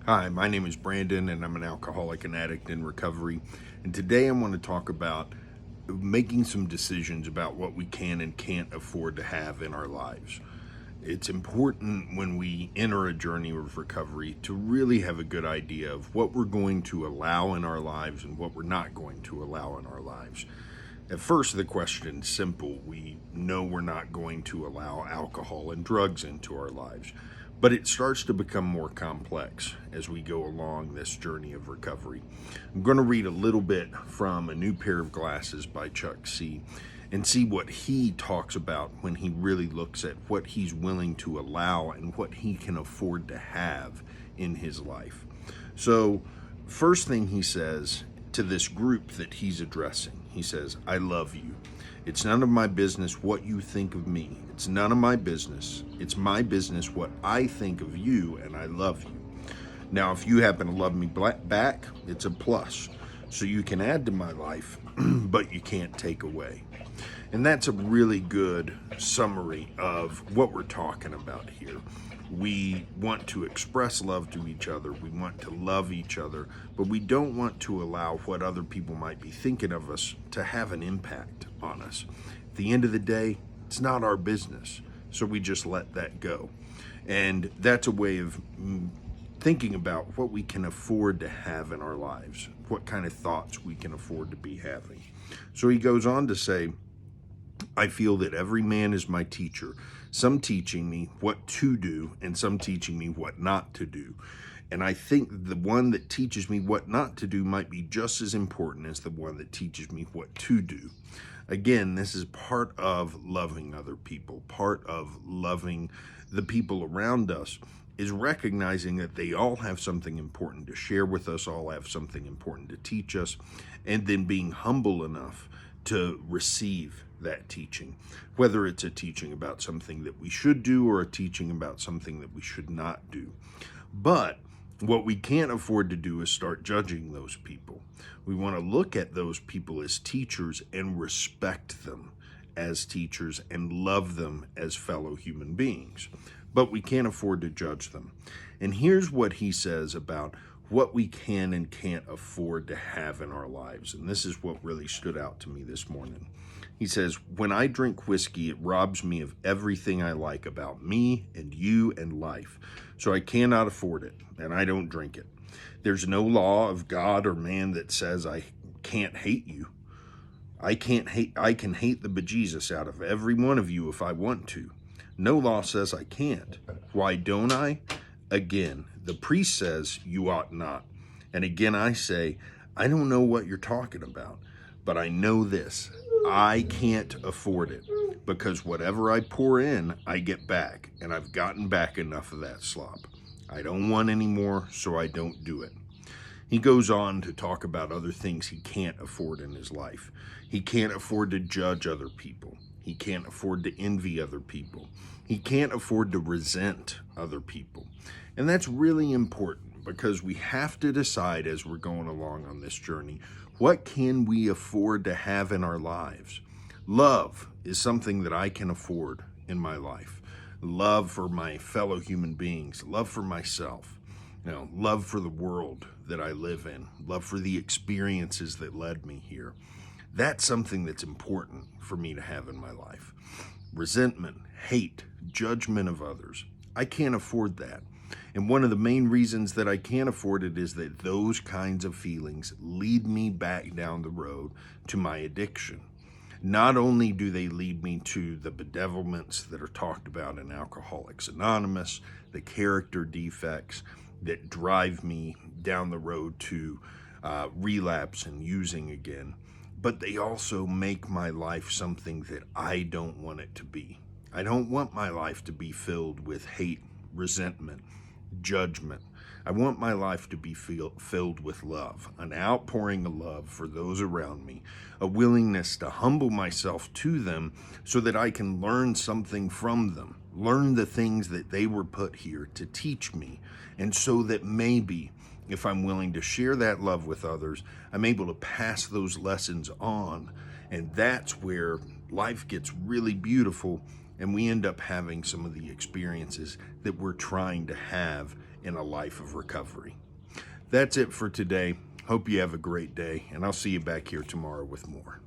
Hi, my name is Brandon, and I'm an alcoholic and addict in recovery. And today I want to talk about making some decisions about what we can and can't afford to have in our lives. It's important when we enter a journey of recovery to really have a good idea of what we're going to allow in our lives and what we're not going to allow in our lives. At first, the question's simple. We know we're not going to allow alcohol and drugs into our lives, but it starts to become more complex as we go along this journey of recovery. I'm going to read a little bit from A New Pair of Glasses by Chuck C. and see what he talks about when he really looks at what he's willing to allow and what he can afford to have in his life. So, first thing he says to this group that he's addressing, he says, I love you. It's none of my business what you think of me. It's none of my business. It's my business what I think of you, and I love you. Now, if you happen to love me back, it's a plus. So you can add to my life, but you can't take away. And that's a really good summary of what we're talking about here. We want to express love to each other. We want to love each other, but we don't want to allow what other people might be thinking of us to have an impact on us. At the end of the day, it's not our business. So we just let that go. And that's a way of thinking about what we can afford to have in our lives, what kind of thoughts we can afford to be having. So he goes on to say, I feel that every man is my teacher, some teaching me what to do and some teaching me what not to do. And I think the one that teaches me what not to do might be just as important as the one that teaches me what to do. Again, this is part of loving other people, part of loving the people around us, is recognizing that they all have something important to share with us, all have something important to teach us, and then being humble enough to receive that teaching, whether it's a teaching about something that we should do or a teaching about something that we should not do. But what we can't afford to do is start judging those people. We want to look at those people as teachers and respect them as teachers and love them as fellow human beings. But we can't afford to judge them. And here's what he says about what we can and can't afford to have in our lives. And this is what really stood out to me this morning. He says, when I drink whiskey, it robs me of everything I like about me and you and life. So I cannot afford it, and I don't drink it. There's no law of God or man that says I can't hate you. I can hate the bejesus out of every one of you if I want to. No law says I can't. Why don't I? Again, the priest says you ought not. And again, I say, I don't know what you're talking about, but I know this. I can't afford it because whatever I pour in, I get back, and I've gotten back enough of that slop. I don't want any more, so I don't do it. He goes on to talk about other things he can't afford in his life. He can't afford to judge other people. He can't afford to envy other people. He can't afford to resent other people. And that's really important because we have to decide as we're going along on this journey, what can we afford to have in our lives? Love is something that I can afford in my life. Love for my fellow human beings, love for myself, love for the world that I live in, love for the experiences that led me here. That's something that's important for me to have in my life. Resentment, hate, judgment of others. I can't afford that. And one of the main reasons that I can't afford it is that those kinds of feelings lead me back down the road to my addiction. Not only do they lead me to the bedevilments that are talked about in Alcoholics Anonymous, the character defects that drive me down the road to relapse and using again, but they also make my life something that I don't want it to be. I don't want my life to be filled with hate, resentment, judgment. I want my life to be filled with love, an outpouring of love for those around me, a willingness to humble myself to them so that I can learn something from them, learn the things that they were put here to teach me, and so that maybe if I'm willing to share that love with others, I'm able to pass those lessons on, and that's where life gets really beautiful and we end up having some of the experiences that we're trying to have in a life of recovery. That's it for today. Hope you have a great day, and I'll see you back here tomorrow with more.